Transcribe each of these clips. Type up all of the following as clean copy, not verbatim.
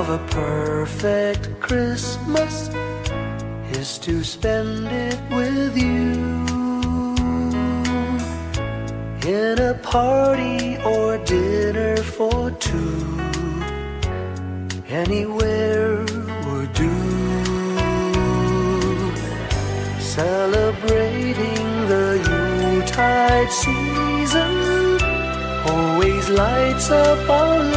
of a perfect Christmas is to spend it with you, in a party or dinner for two. Anywhere would do. Celebrating the Yuletide season always lights up our lives.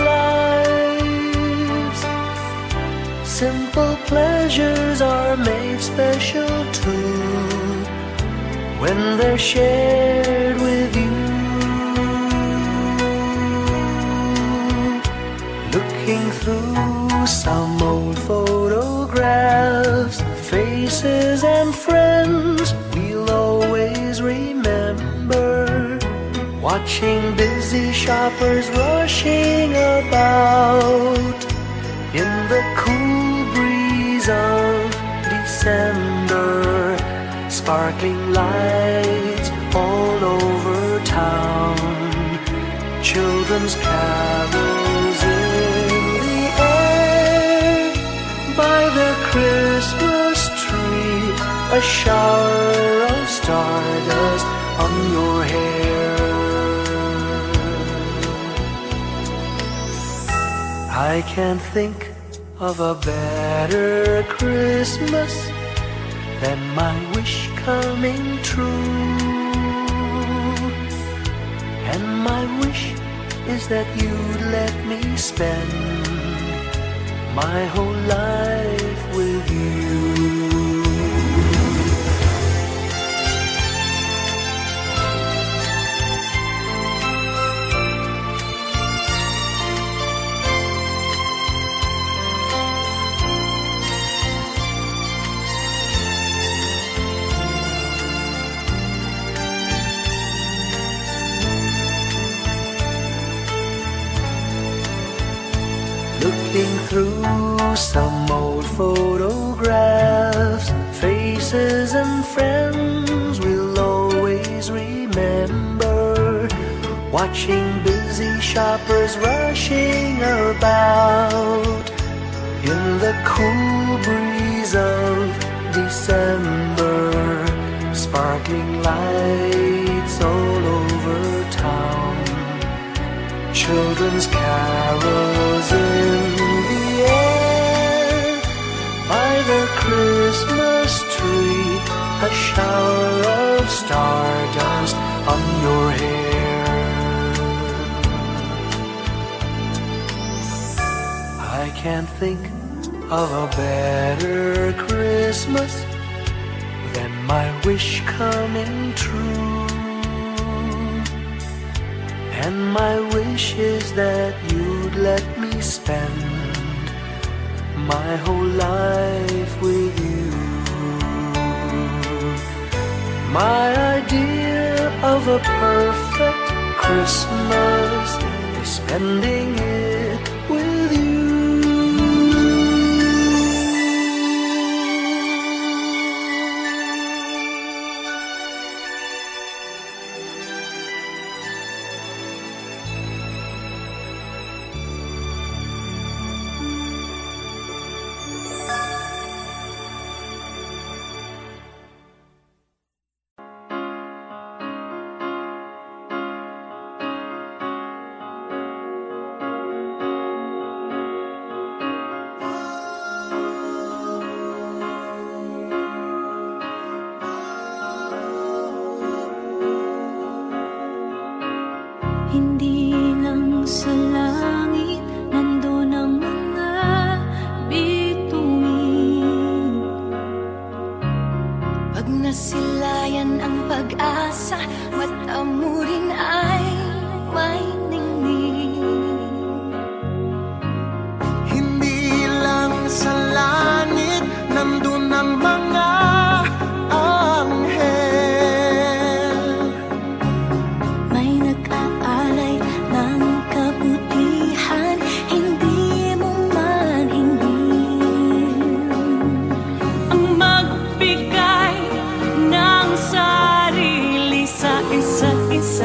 Simple pleasures are made special too when they're shared with you. Looking through some old photographs, faces and friends we'll always remember. Watching busy shoppers rushing about in the cool breeze of December. Sparkling lights all over town, children's carols in the air. By the Christmas tree, a shower of stardust on your hair. I can't think of a better Christmas than my wish coming true. And my wish is that you'd let me spend my whole life with you. Looking through some old photographs, faces and friends we'll always remember. Watching busy shoppers rushing about in the cool breeze of December. Sparkling lights all over town, children's carols in the air. By the Christmas tree, a shower of stardust on your hair. I can't think of a better Christmas than my wish coming true. And my wish is that you'd let me spend my whole life with you. My idea of a perfect Christmas is spending it with you. Hindi lang sa langit nandun ang mga bituin. Pag nasilayan ang pag-asa, mata mo rin ay may ningning. Hindi lang sa langit nandun ang mga anghel. May nag-aalay ng kabutihan, hindi mo man hingin. Ang magbigay ng sarili sa isa't isa.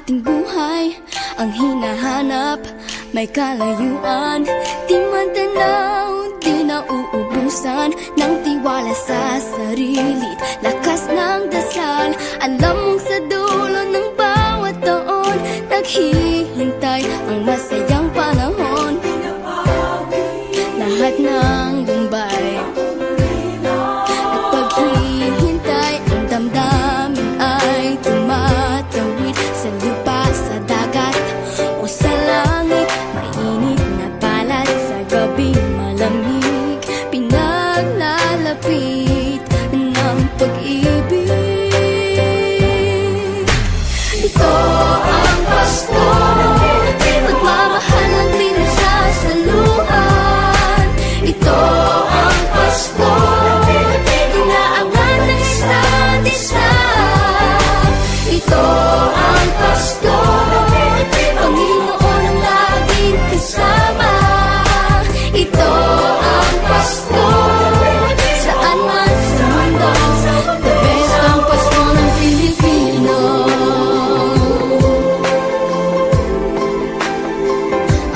ating buhay ang hinahanap. May kalayuan, di man tanaw, di nauubusan ng tiwala sa sarili't lakas ng dasal. Alam mong sa dulo ng bawat taon naghihintay ang masayang panahon. Lahat ng lumbay at paghihintay, ang damdamin ay tumatawid sa lupa, sa dagat o sa langit. Mainit na palad sa gabing malamig, pinaglalapit ng pag-ibig. Ito ang Pasko, pagmamahal ang pinagsasaluhan. Ito ang Pasko, inaangan ng isa't isa. Ito ang Pasko, Panginoon ang laging kasama. Ito ang Pasko, saan man sa mundo, the best ang Pasko ng Pilipino.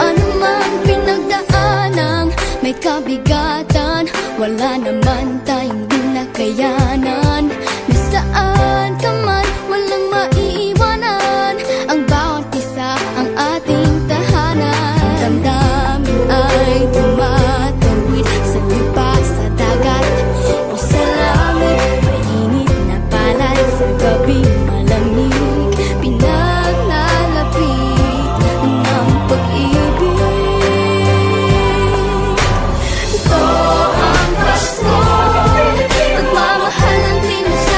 Ano man pinagdaanang may kabigatan, wala naman tayong di nakayanan. Nasaan ka man, walang maiiwanan, ang bawat isa ang ating tahanan. Damdamin ay tumatawid sa lupa, sa dagat o sa langit. Mainit na palad sa gabing malamig, pinaglalapit ng pag-ibig. Ito ang Pasko, pagmamahal ang pinagsasaluhan.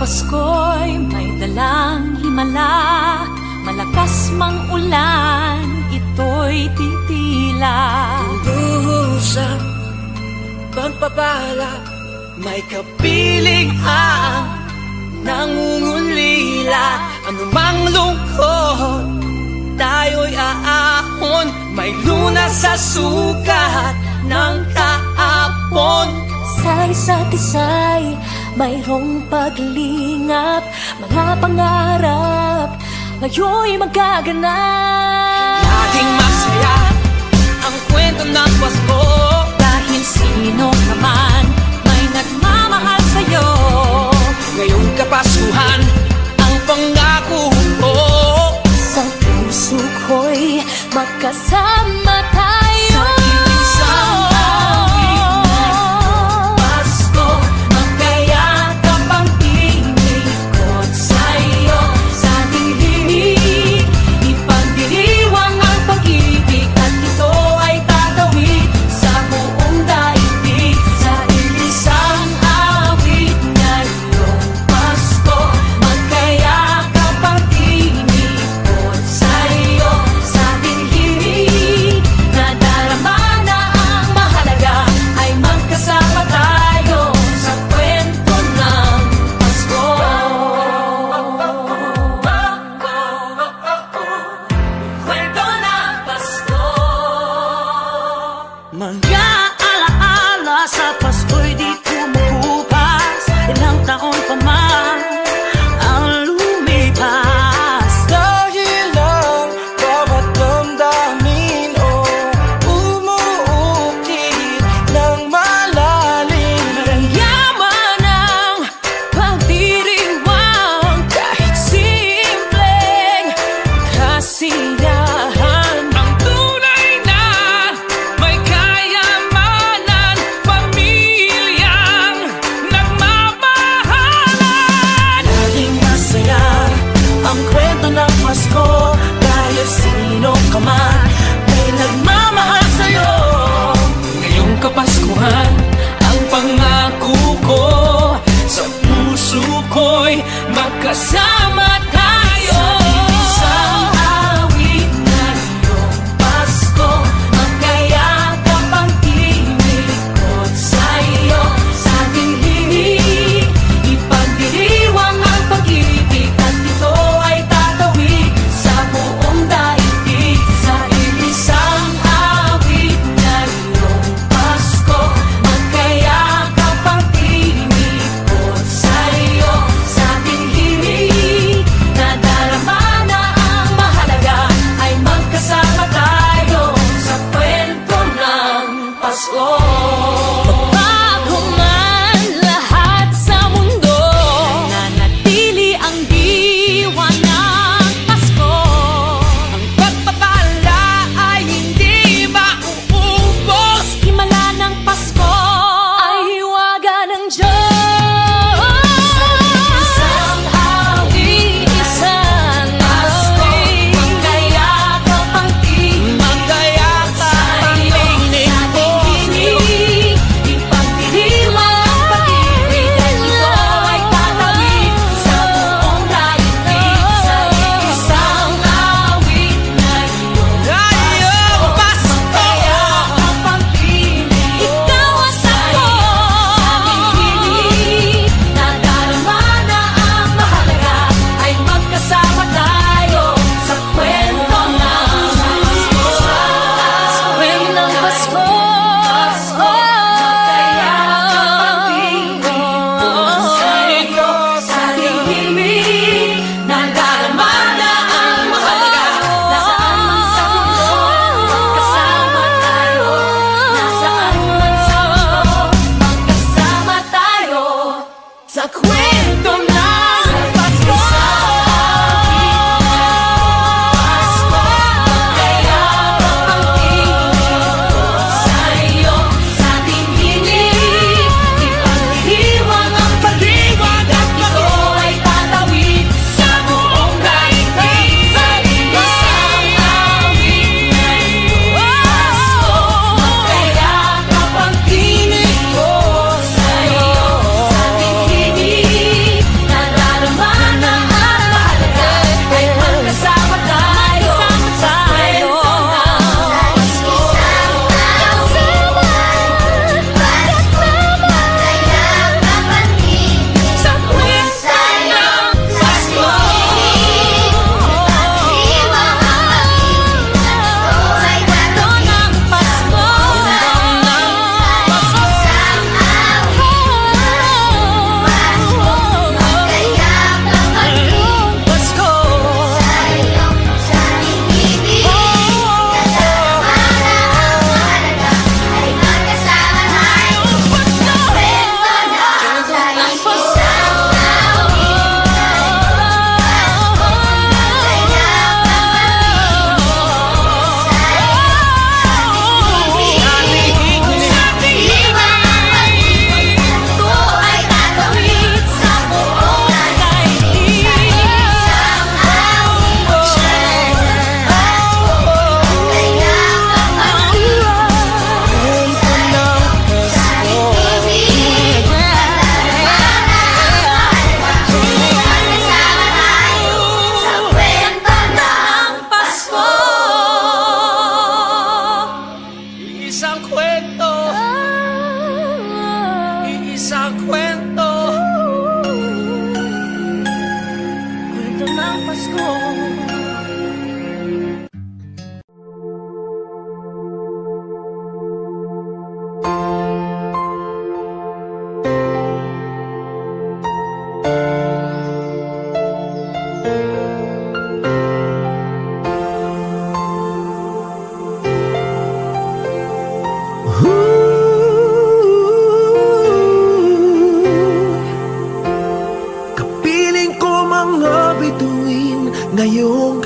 Pasko'y may dalang himala, malakas mang ulan, ito'y titila. Usap, pagpapala, may kapiling ang nangungulila. Anumang lungkot, tayo'y aahon, may lunas sa sukat ng kahapon. Sa isa't isa'y mayroong paglingap, mga pangarap ngayon'y magaganap. Laging masaya ang kwento ng Pasko, Dahil sino ka man may nagmamahal sa'yo. ngayong Kapaskuhan ang pangako ko. Sa puso ko'y magkasama tayo. Sa isang awit ngayong Pasko, magkayakap ang tinikot sa'yo. Sa ating himig, ipagdiriwang ang pag-ibig, at ito ay tatawid sa buong daigdig. Sa isang awit ngayong Pasko, magkayakap ang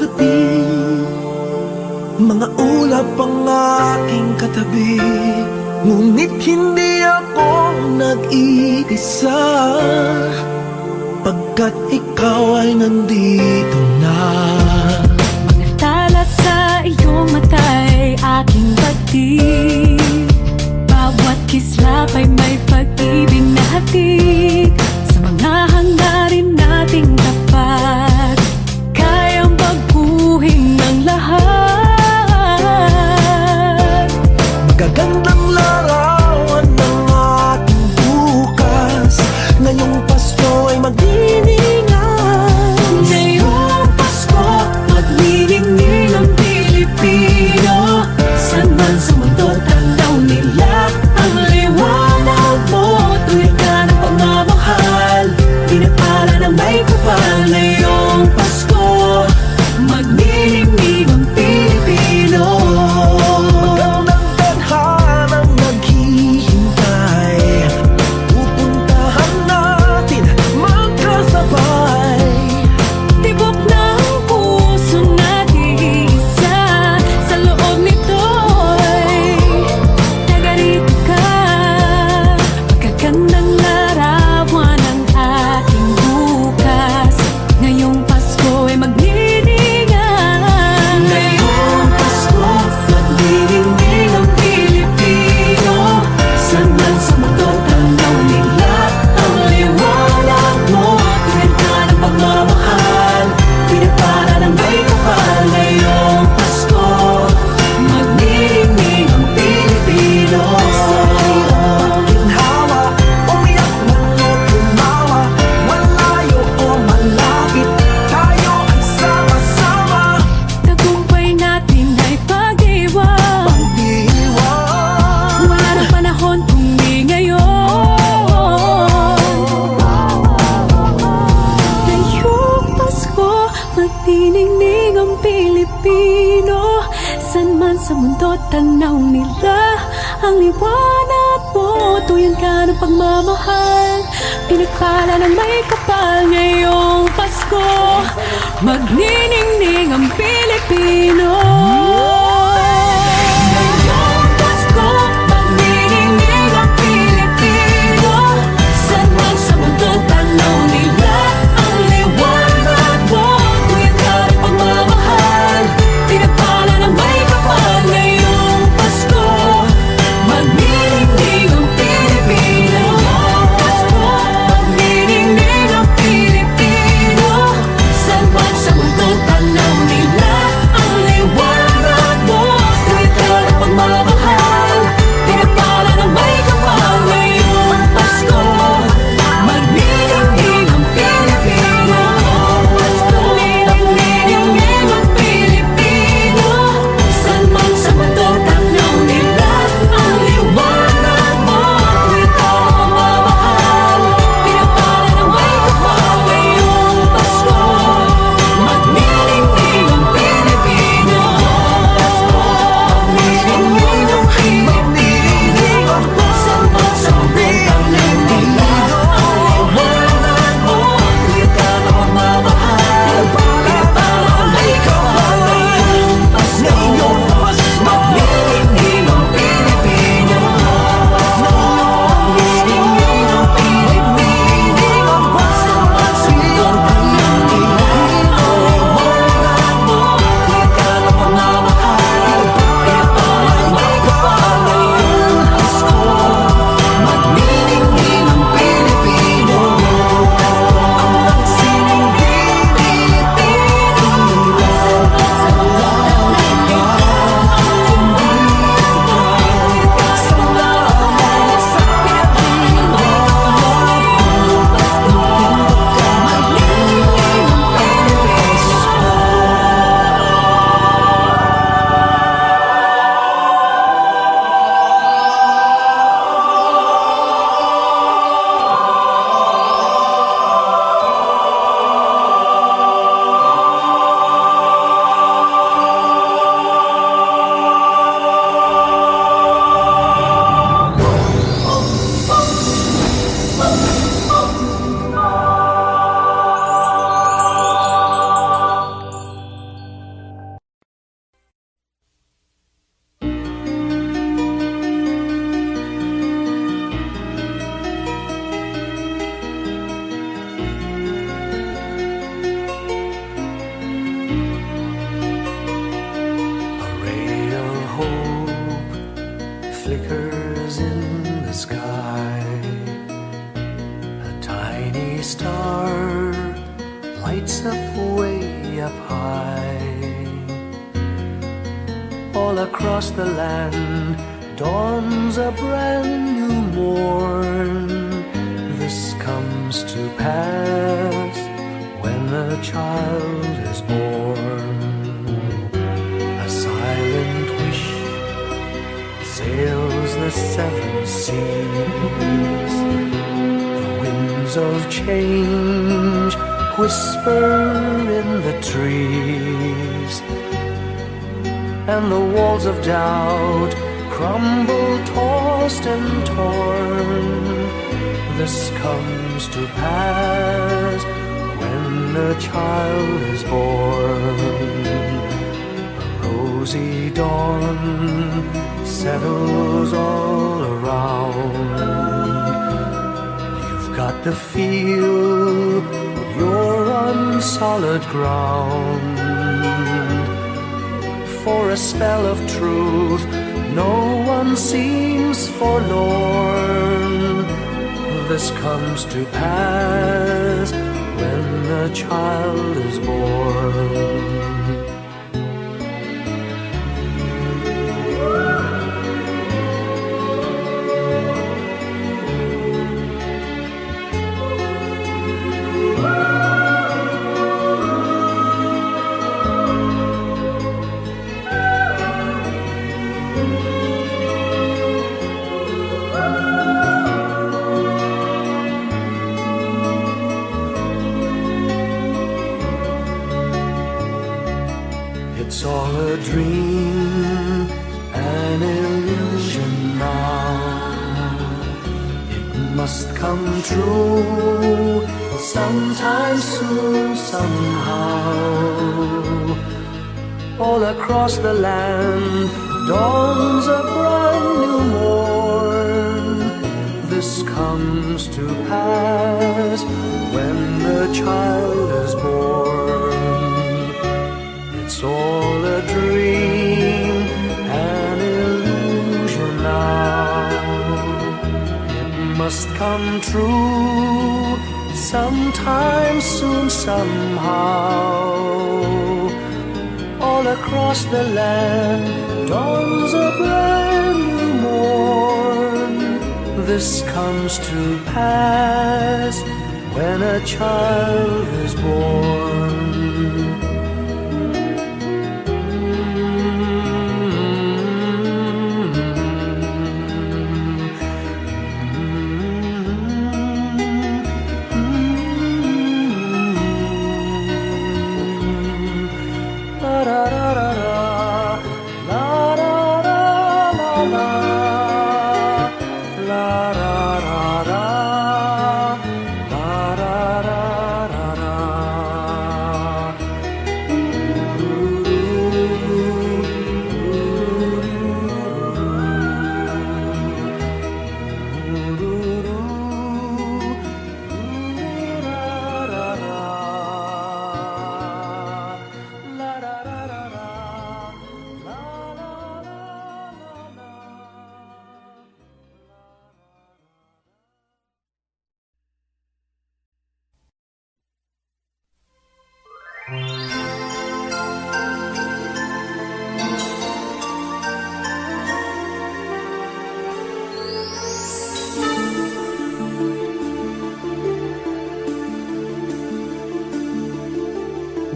gabi. Mga ulap ang aking katabi, ngunit hindi ako nag-iisa, pagkat ikaw ay nandito na. Mga tala sa iyong mata'y aking batid, bawat kislap ay may pag-ibig na hatid. Sa mga hangarin nating tapat, kayang baguhin ng lahat. Magagandang larawan ng ating bukas, ngayong Pasko ay magdiningan. Ngayong Pasko, magniningning ang Pilipino. San man sa mundo, tanaw nila ang liwanag mo. Tuwid ka ng pagmamahal, pinapala ng may kapal. Ngayong Pasko, magniningning ang Pilipino. Magandang tadhanang naghihintay, pupuntahan natin magkasabay. Tibok ng puso natin isa, sa loob nito'y taga-rito ka. Magagandang larawan ng ating bukas, ngayong Pasko ay magniningan. Ngayong Pasko, magniningning ang Pilipino. San man sa mundo, tanaw nila ang liwanag mo. Tuwid ka ng pagmamahal, pinapala ng may kapal. Ngayong Pasko, magniningning ang Pilipino. Ginhawa, umiyak man o tumawa, malayo o malapit, tayo ay sama-sama. Tagumpay natin ay pag-iwan, Pag-iwan, wala ng panahon kung di ngayon. Ngayong Pasko, magniningning ang Pilipino. San man sa mundo, tanaw nila ang liwanag mo. Tuyan ka ng pagmamahal, pinagpala ng may kapal. Ngayong Pasko, magniningning ang Pilipino. Ngayong Pasko, magniningning ang Pilipino. San man sa mundo, tanaw nila ang liwanag mo. Tuyan ka ng pagmamahal, pinagpala ng may kapal. Ngayong Pasko, magniningning ang Pilipino. Pasko, magniningning ang Pilipino. San man sa mundo, tanaw nila all across the land dawns a brand new morn. This comes to pass when a child is born. A silent wish sails the seven seas. The winds of change whisper in the trees, and the walls of doubt crumble, tossed and torn. This comes to pass when a child is born. A rosy dawn settles all around. You've got to feel you're on solid ground. For a spell of truth, no one seems forlorn. This comes to pass when a child is born. It's all a dream, an illusion now. It must come true sometime soon, somehow. All across the land dawns a brand new morn. This comes to pass when the child is born. It's all a dream, an illusion now. It must come true sometime soon, somehow. All across the land dawns a brand new morn. This comes to pass when a child is born.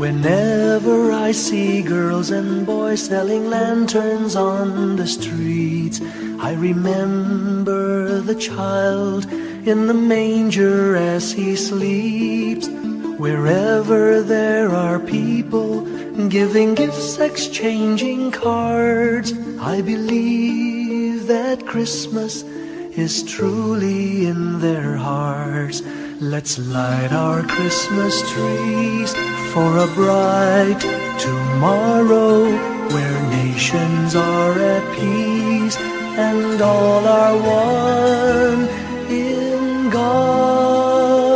Whenever I see girls and boys selling lanterns on the streets, I remember the child in the manger as he sleeps. Wherever there are people giving gifts, exchanging cards, I believe that Christmas is truly in their hearts. Let's light our Christmas trees for a bright tomorrow, where nations are at peace and all are one in God.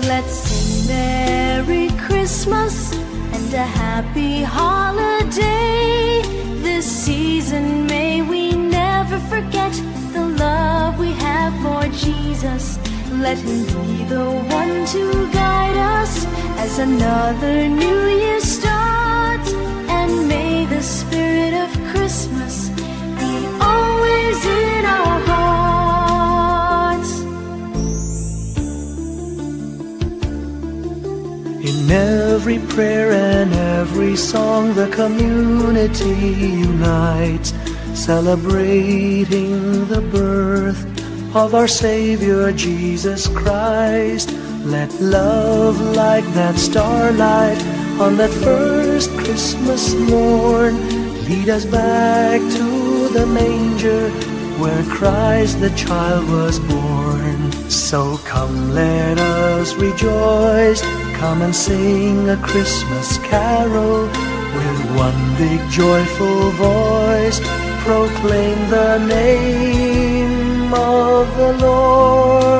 Let's sing Merry Christmas and a happy holiday. This season may we never forget the love we have for Jesus. Let him be the one to guide us as another new year starts, and may the Spirit every prayer and every song the community unites, celebrating the birth of our Savior Jesus Christ. Let love like that starlight on that first Christmas morn lead us back to the manger where Christ the child was born. So come, let us rejoice, come and sing a Christmas carol with one big joyful voice, proclaim the name of the Lord.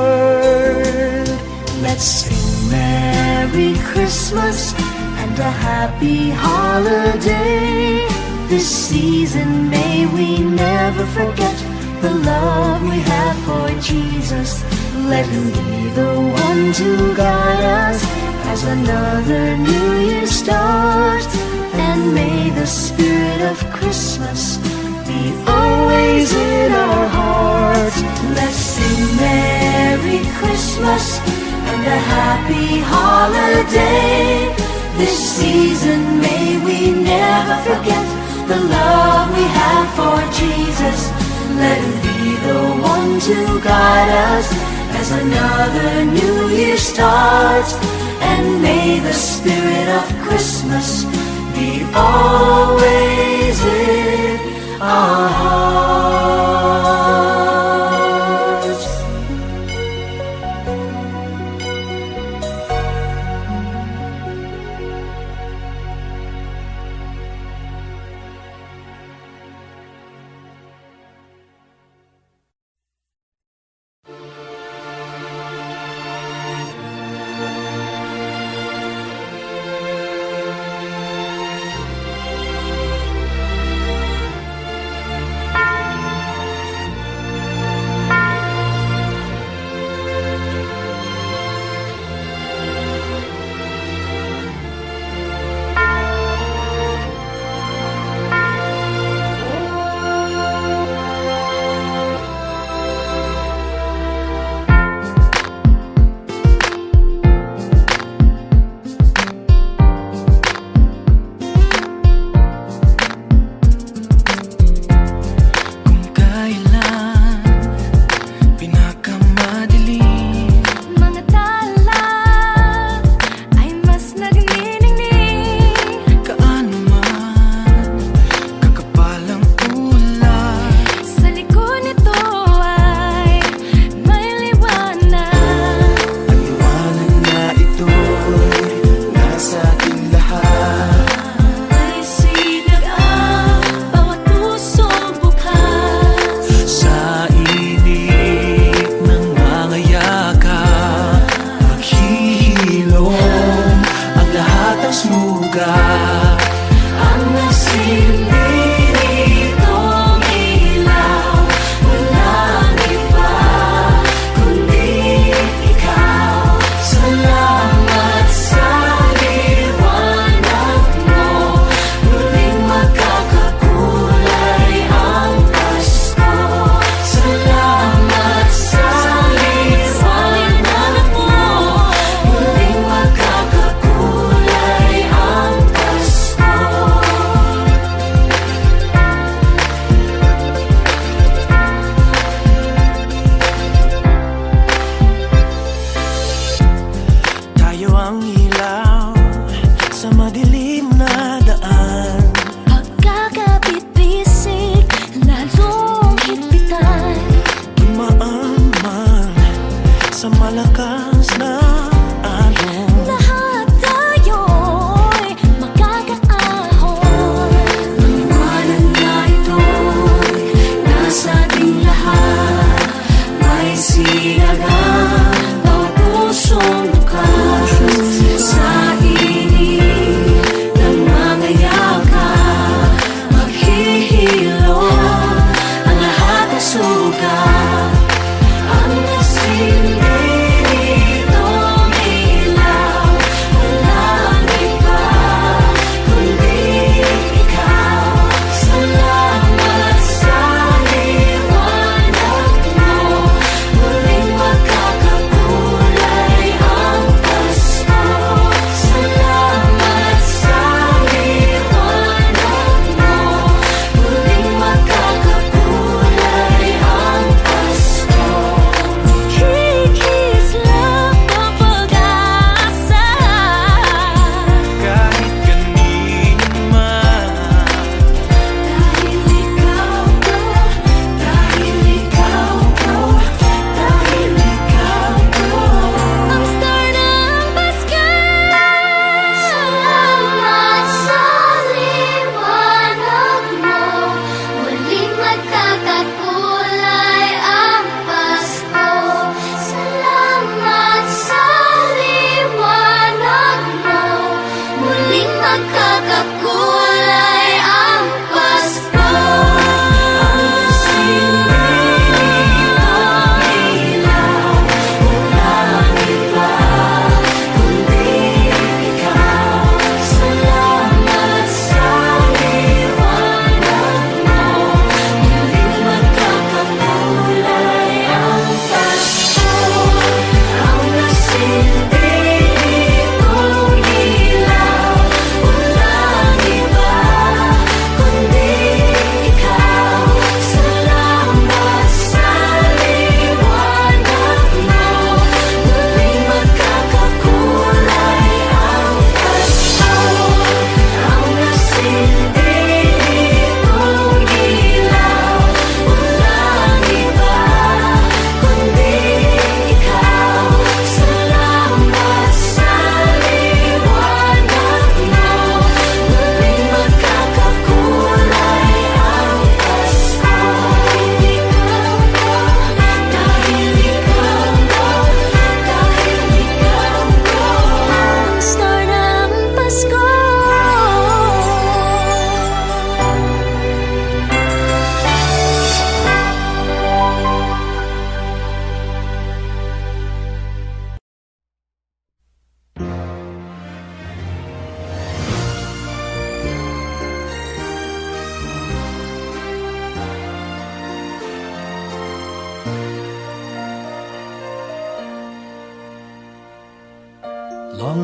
Let's sing Merry Christmas and a happy holiday. This season may we never forget the love we have for Jesus. Let Him be the one to guide us as another new year starts. And may the spirit of Christmas be always in our hearts. Let's sing Merry Christmas and a happy holiday. This season may we never forget the love we have for Jesus. Let Him be the one to guide us as another new year starts. And may the spirit of Christmas be always in our hearts.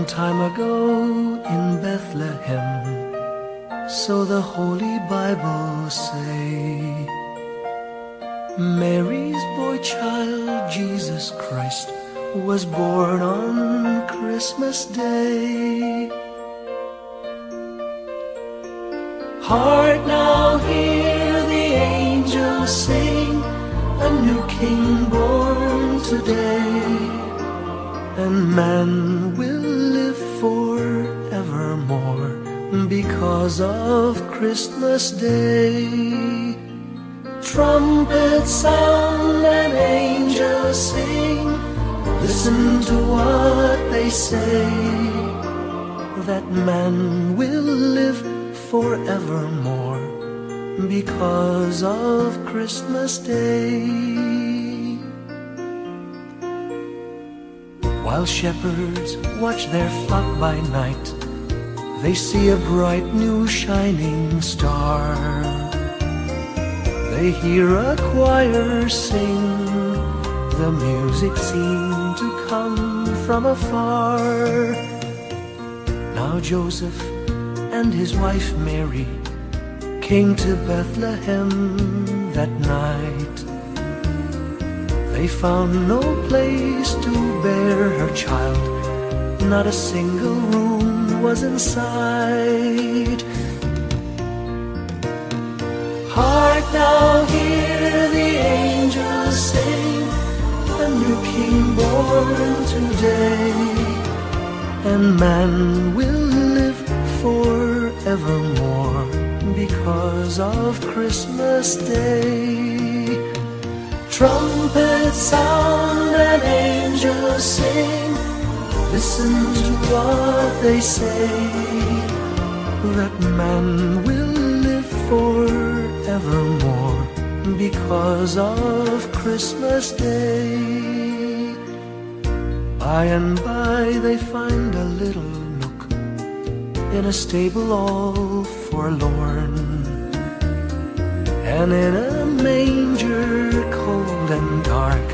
time ago in Bethlehem, so the Holy Bible say, Mary's boy child, Jesus Christ, was born on Christmas Day. Hark now, hear the angels sing, a new King born today, and man will live forevermore because of Christmas Day. Trumpets sound and angels sing, listen to what they say, that man will live forevermore because of Christmas Day. While shepherds watch their flock by night, they see a bright new shining star. They hear a choir sing, the music seemed to come from afar. Now Joseph and his wife Mary came to Bethlehem that night. They found no place to bear her child, not a single room was in sight. Hark now, hear the angels sing, a new King born today, and man will live forevermore because of Christmas Day. Trumpets sound and angels sing, listen to what they say, that man will live forevermore because of Christmas Day. By and by they find a little nook in a stable all forlorn, and in a manger cold and dark,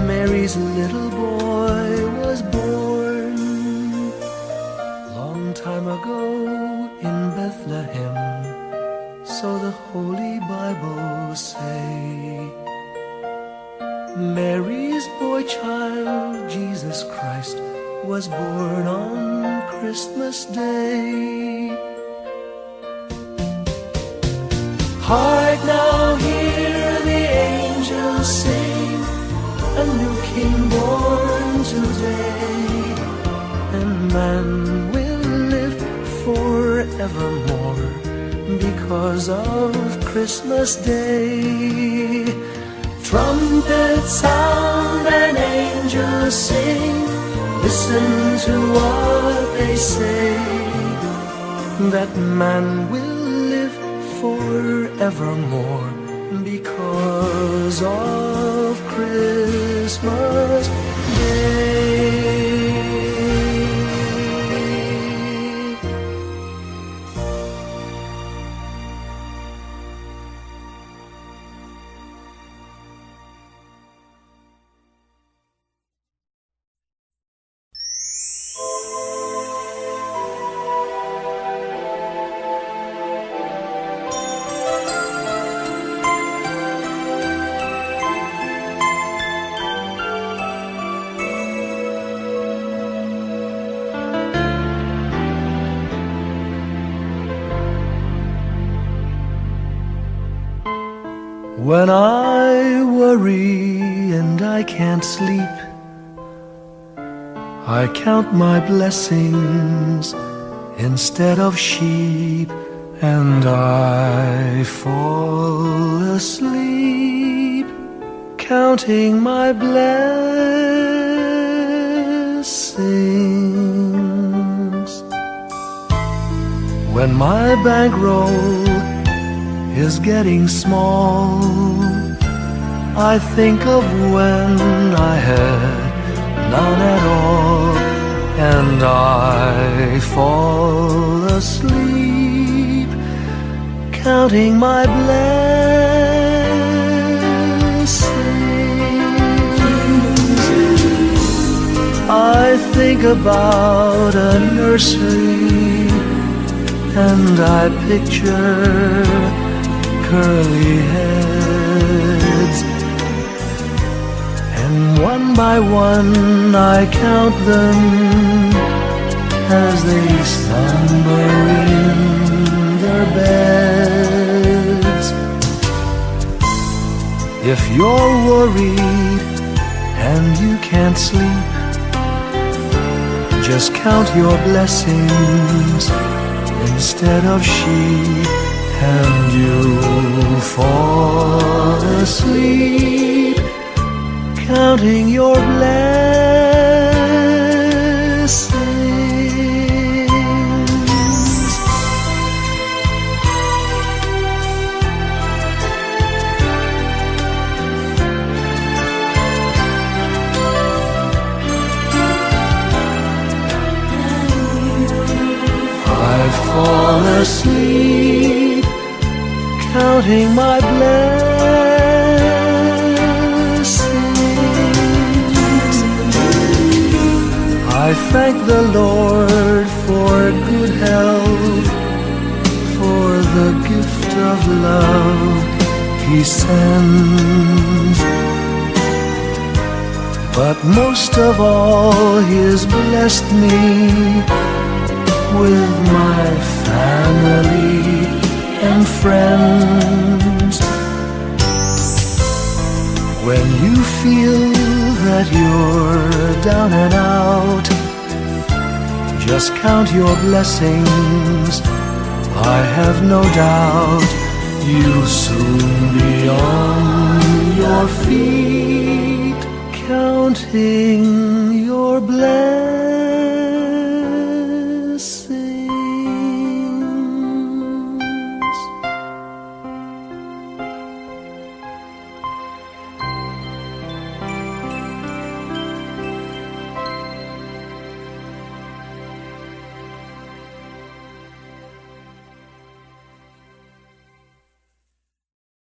Mary's little boy was born. Long time ago in Bethlehem, so the Holy Bible say, Mary's boy child, Jesus Christ, was born on Christmas Day. Hark now, hear the angels sing, a new King born today, and man will live forevermore because of Christmas Day. Trumpets sound and angels sing, listen to what they say, that man will live forevermore because of Christmas Day. When I worry and I can't sleep, I count my blessings instead of sheep, and I fall asleep counting my blessings. When my bankroll is getting small, I think of when I had none at all, and I fall asleep counting my blessings. I think about a nursery and I picture curly heads, and one by one I count them as they slumber in their beds. If you're worried and you can't sleep, just count your blessings instead of sheep, and you'll fall asleep counting your blessings. I fall asleep counting my blessings. I thank the Lord for good health, for the gift of love He sends, but most of all He has blessed me with my family and friends. When you feel that you're down and out, just count your blessings. I have no doubt you'll soon be on your feet, counting your blessings.